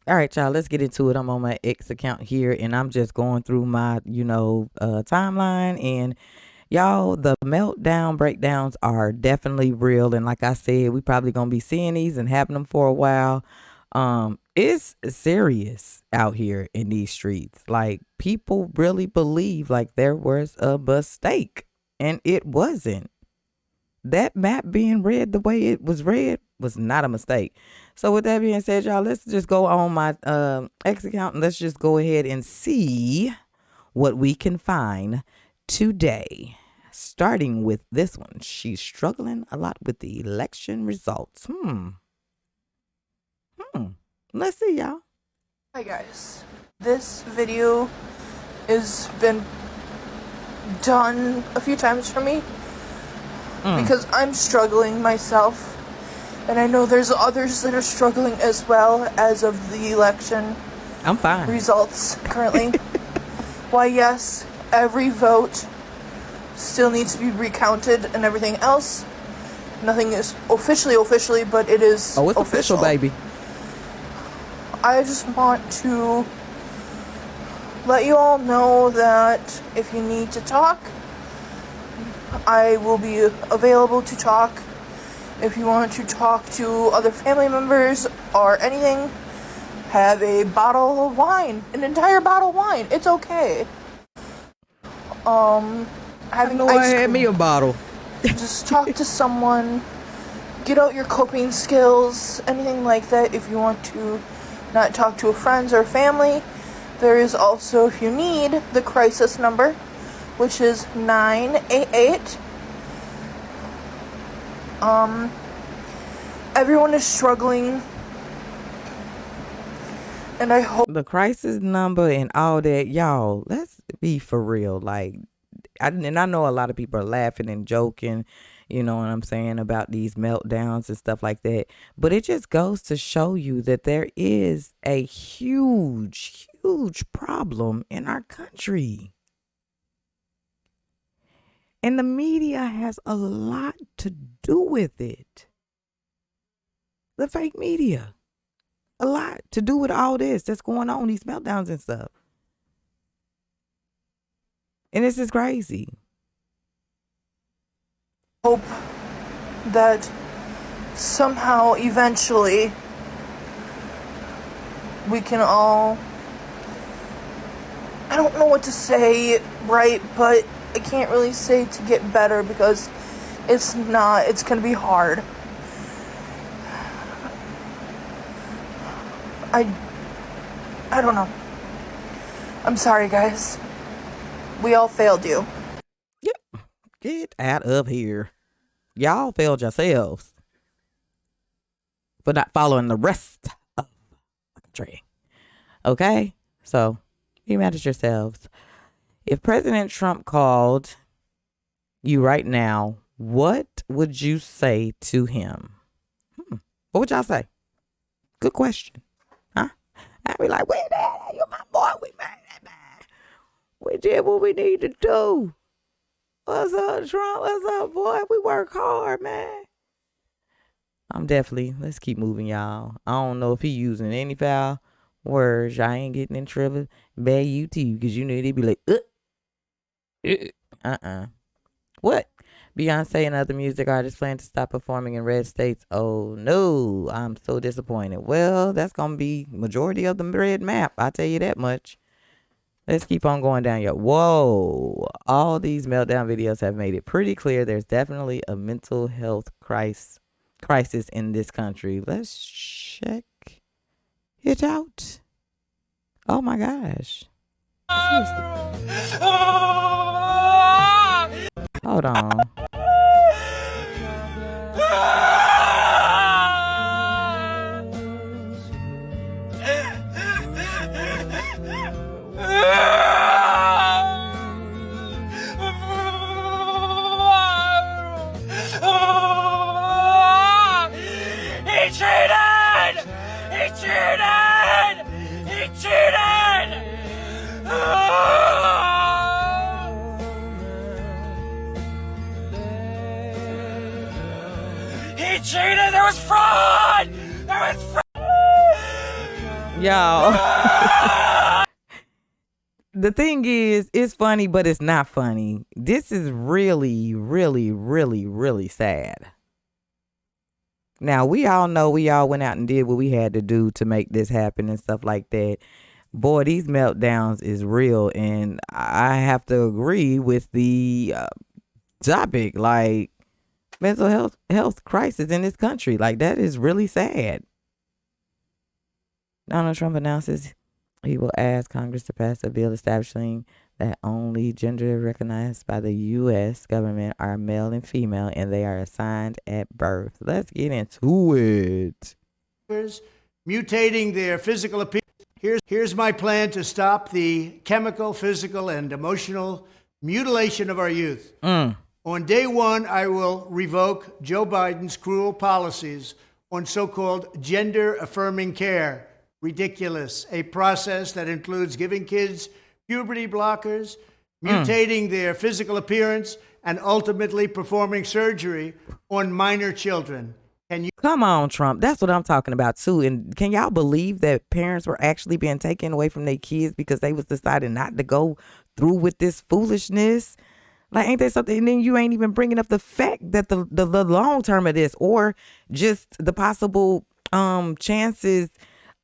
All right, y'all, let's get into it. I'm on my X account here and I'm just going through my, timeline. And y'all, the meltdown breakdowns are definitely real. And like I said, we probably gonna be seeing these and having them for a while. It's serious out here in these streets. Like people really believe like there was a mistake and it wasn't. That map being read the way it was read was not a mistake. So with that being said, y'all, let's just go on my X account and let's just go ahead and see what we can find today. Starting with this one, she's struggling a lot with the election results. Let's see, y'all. Hi guys, this video has been done a few times for me because I'm struggling myself, and I know there's others that are struggling as well as of the election I'm fine. results currently. Why, yes, every vote still needs to be recounted and everything else. Nothing is officially, but it is Oh, it's official, baby. I just want to let you all know that if you need to talk, I will be available to talk. If you want to talk to other family members or anything, have a bottle of wine, an entire bottle of wine. It's okay. Having I had me a bottle. Just talk to someone. Get out your coping skills, anything like that. If you want to not talk to friends or family, there is also, if you need, the crisis number, which is 988. Everyone is struggling, and I hope The crisis number and all that, y'all, let's be for real. Like, I know a lot of people are laughing and joking, you know what I'm saying, about these meltdowns and stuff like that. But it just goes to show you that there is a huge, huge problem in our country. And the media has a lot to do with it. The fake media. A lot to do with all this that's going on, these meltdowns and stuff. And this is crazy. that somehow, eventually, we can all, I don't know what to say, right, but I can't really say to get better because it's gonna be hard. I don't know. I'm sorry, guys. We all failed you. Yep. Get out of here. Y'all failed yourselves for not following the rest of the country. Okay? So be mad at yourselves. If President Trump called you right now, what would you say to him? What would y'all say? Good question. Huh? I'd be like, wait, you're my boy. We made that, man. We did what we need to do. What's up, Trump? What's up, boy? We work hard, man. Let's keep moving, y'all. I don't know if he using any foul words. I ain't getting in trouble. Bad you too, because you know they'd be like, What? Beyonce and other music artists plan to stop performing in red states. Oh no, I'm so disappointed. Well, that's gonna be majority of the red map. I'll tell you that much. Let's keep on going down, yo. Whoa. All these meltdown videos have made it pretty clear there's definitely a mental health crisis in this country. Let's check it out. Oh my gosh. Seriously. Hold on. He cheated! He cheated! He cheated! He Y'all. The thing is, it's funny, but it's not funny. This is really, really, really, really sad. Now, we all know we all went out and did what we had to do to make this happen and stuff like that. Boy, these meltdowns is real, and I have to agree with the topic. Like, mental health crisis in this country, like, that is really sad. Donald Trump announces he will ask Congress to pass a bill establishing that only gender recognized by the U.S. government are male and female, and they are assigned at birth. Let's get into it. Mutating their physical appearance. Here's my plan to stop the chemical, physical, and emotional mutilation of our youth. On day one, I will revoke Joe Biden's cruel policies on so-called gender-affirming care. Ridiculous. A process that includes giving kids puberty blockers, mutating their physical appearance, and ultimately performing surgery on minor children. Come on, Trump. That's what I'm talking about too. And can y'all believe that parents were actually being taken away from their kids because they was deciding not to go through with this foolishness? Like, ain't there something? And then you ain't even bringing up the fact that the long term of this, or just the possible chances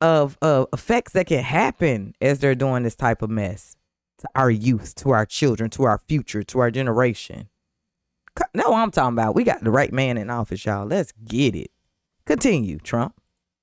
of effects that can happen as they're doing this type of mess to our youth, to our children, to our future, to our generation. No, I'm talking about. We got the right man in office, y'all. Let's get it. Continue, Trump.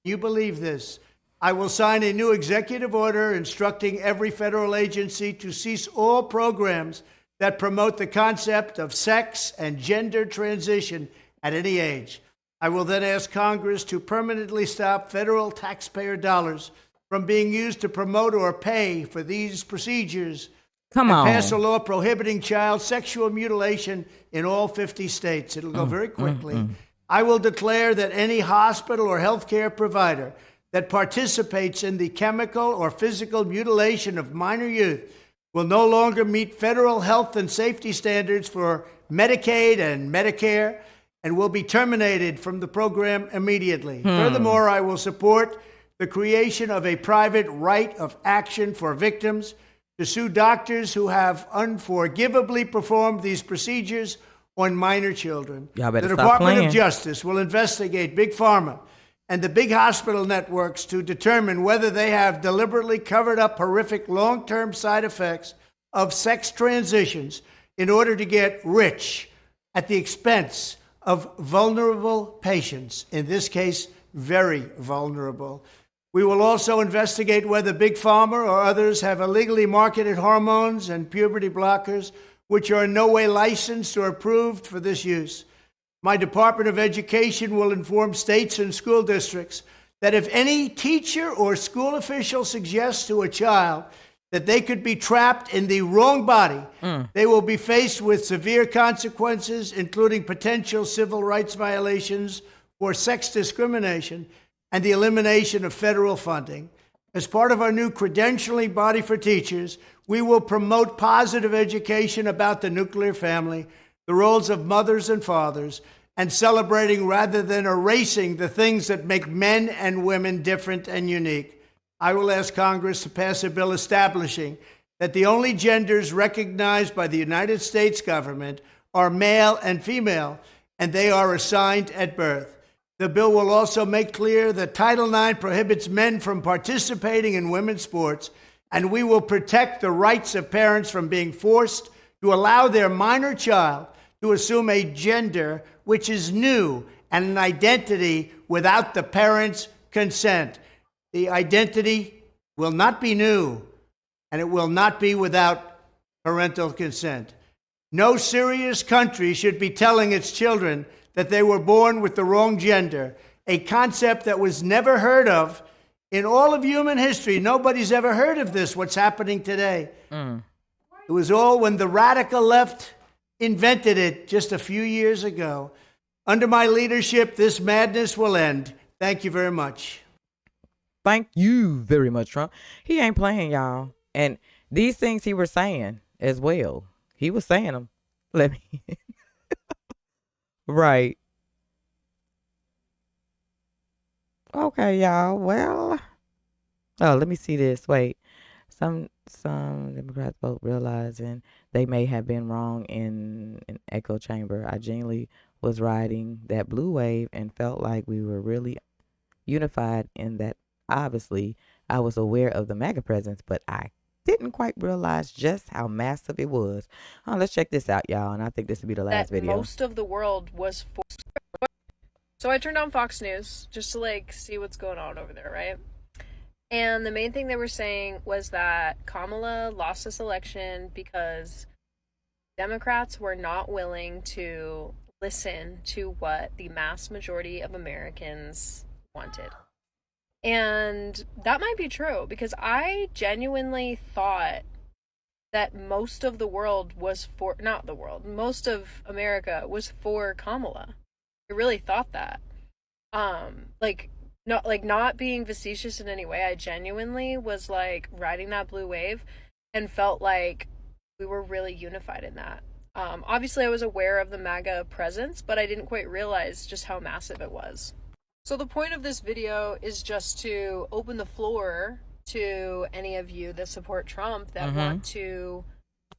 You believe this? I will sign a new executive order instructing every federal agency to cease all programs that promote the concept of sex and gender transition at any age. I will then ask Congress to permanently stop federal taxpayer dollars from being used to promote or pay for these procedures. Come on. Pass a law prohibiting child sexual mutilation in all 50 states. It'll go very quickly. I will declare that any hospital or healthcare provider that participates in the chemical or physical mutilation of minor youth will no longer meet federal health and safety standards for Medicaid and Medicare and will be terminated from the program immediately. Furthermore, I will support the creation of a private right of action for victims to sue doctors who have unforgivably performed these procedures on minor children. Y'all better the stop Department playing. of Justice will investigate Big Pharma and the big hospital networks to determine whether they have deliberately covered up horrific long-term side effects of sex transitions in order to get rich at the expense of vulnerable patients, in this case, very vulnerable. We will also investigate whether Big Pharma or others have illegally marketed hormones and puberty blockers, which are in no way licensed or approved for this use. My Department of Education will inform states and school districts that if any teacher or school official suggests to a child that they could be trapped in the wrong body, they will be faced with severe consequences, including potential civil rights violations for sex discrimination and the elimination of federal funding. As part of our new credentialing body for teachers, we will promote positive education about the nuclear family, the roles of mothers and fathers, and celebrating rather than erasing the things that make men and women different and unique. I will ask Congress to pass a bill establishing that the only genders recognized by the United States government are male and female, and they are assigned at birth. The bill will also make clear that Title IX prohibits men from participating in women's sports, and we will protect the rights of parents from being forced to allow their minor child to assume a gender which is new and an identity without the parents' consent. The identity will not be new, and it will not be without parental consent. No serious country should be telling its children that they were born with the wrong gender, a concept that was never heard of in all of human history. Nobody's ever heard of this, what's happening today. It was all when the radical left invented it just a few years ago. Under my leadership, this madness will end. Thank you very much. Thank you very much, Trump. He ain't playing, y'all. And these things he was saying as well. He was saying them. Let me. Right. Okay, y'all. Well, Oh, let me see this. Wait. Some Democrats vote realizing they may have been wrong in an echo chamber. I genuinely was riding that blue wave and felt like we were really unified in that. Obviously I was aware of the MAGA presence, but I didn't quite realize just how massive it was. Let's check this out, y'all, and I think this will be the last That video. most of the world was for. So I turned on Fox News just to like see what's going on over there, right? And the main thing they were saying was that Kamala lost this election because Democrats were not willing to listen to what the mass majority of Americans wanted. And that might be true because I genuinely thought that most of the world was for, not the world, most of America was for Kamala. I really thought that. Like, not being facetious in any way. I genuinely was like riding that blue wave and felt like we were really unified in that. Obviously I was aware of the MAGA presence, but I didn't quite realize just how massive it was. So the point of this video is just to open the floor to any of you that support Trump that want to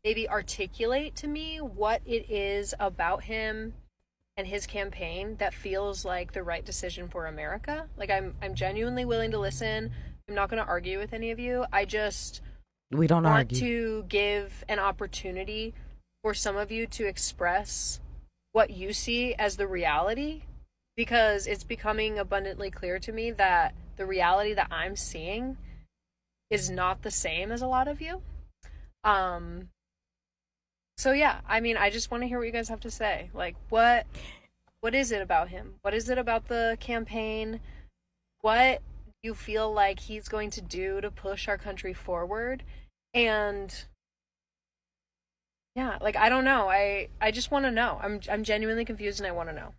maybe articulate to me what it is about him and his campaign that feels like the right decision for America. Like I'm genuinely willing to listen. I'm not going to argue with any of you. I just We don't want argue. to give an opportunity for some of you to express what you see as the reality, because it's becoming abundantly clear to me that the reality that I'm seeing is not the same as a lot of you. So yeah, I mean, I just want to hear what you guys have to say. Like, what is it about him? What is it about the campaign? What do you feel like he's going to do to push our country forward? And yeah, like I don't know. I just want to know. I'm genuinely confused and I want to know.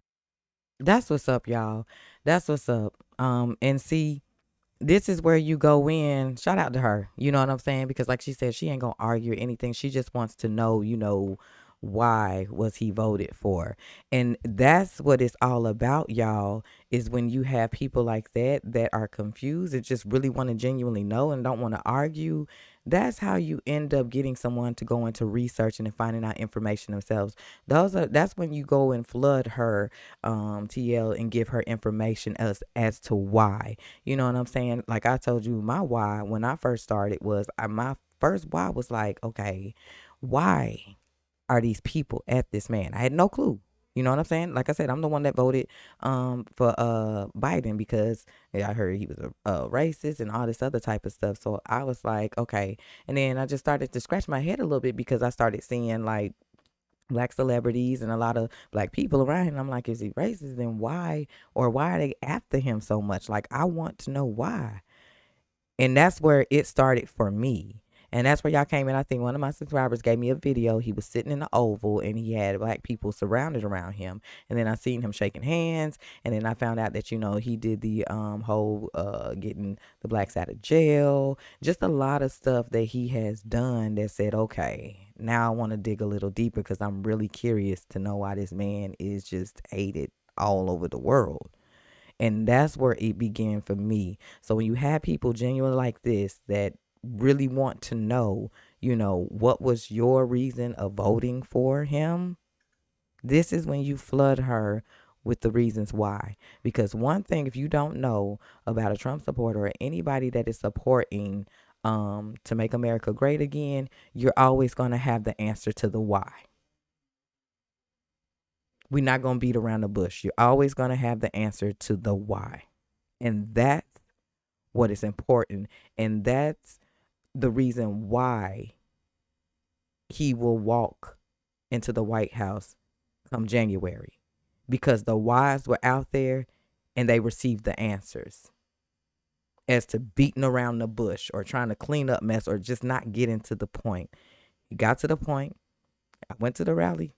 That's what's up, y'all. That's what's up. And see, this is where you go in. Shout out to her. You know what I'm saying? Because like she said, she ain't gonna argue or anything. She just wants to know, why was he voted for? And that's what it's all about, y'all, is when you have people like that are confused and just really want to genuinely know and don't want to argue. That's how you end up getting someone to go into researching and finding out information themselves. That's when you go and flood her, TL, and give her information as to why. You know what I'm saying? Like I told you, my why when I first started was my first why was like, okay, why are these people at this man? I had no clue. You know what I'm saying? Like I said, I'm the one that voted for Biden because I heard he was a racist and all this other type of stuff. So I was like, okay. And then I just started to scratch my head a little bit because I started seeing like black celebrities and a lot of black people around him. I'm like, is he racist? Then why? Or why are they after him so much? Like, I want to know why. And that's where it started for me. And that's where y'all came in. I think one of my subscribers gave me a video. He was sitting in the Oval and he had black people surrounded around him. And then I seen him shaking hands. And then I found out that, he did the whole getting the blacks out of jail. Just a lot of stuff that he has done that said, okay, now I want to dig a little deeper because I'm really curious to know why this man is just hated all over the world. And that's where it began for me. So when you have people genuine like this that really want to know, what was your reason of voting for him, this is when you flood her with the reasons why. Because one thing, if you don't know about a Trump supporter or anybody that is supporting to make America great again, you're always going to have the answer to the why. We're not going to beat around the bush. You're always going to have the answer to the why. And that's what is important. And that's the reason why he will walk into the White House come January. Because the whys were out there and they received the answers. As to beating around the bush or trying to clean up mess or just not getting to the point. He got to the point. I went to the rally.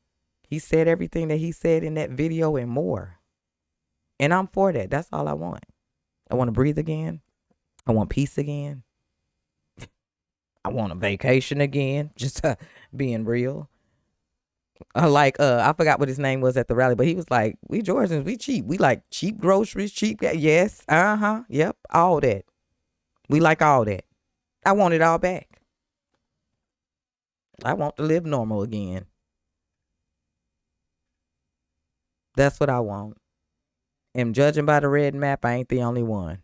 He said everything that he said in that video and more. And I'm for that. That's all I want. I want to breathe again. I want peace again. I want a vacation again. Just being real. I forgot what his name was at the rally, but he was like, we Georgians, we cheap. We like cheap groceries, cheap gas. Yes. Yep. All that. We like all that. I want it all back. I want to live normal again. That's what I want. And judging by the red map, I ain't the only one.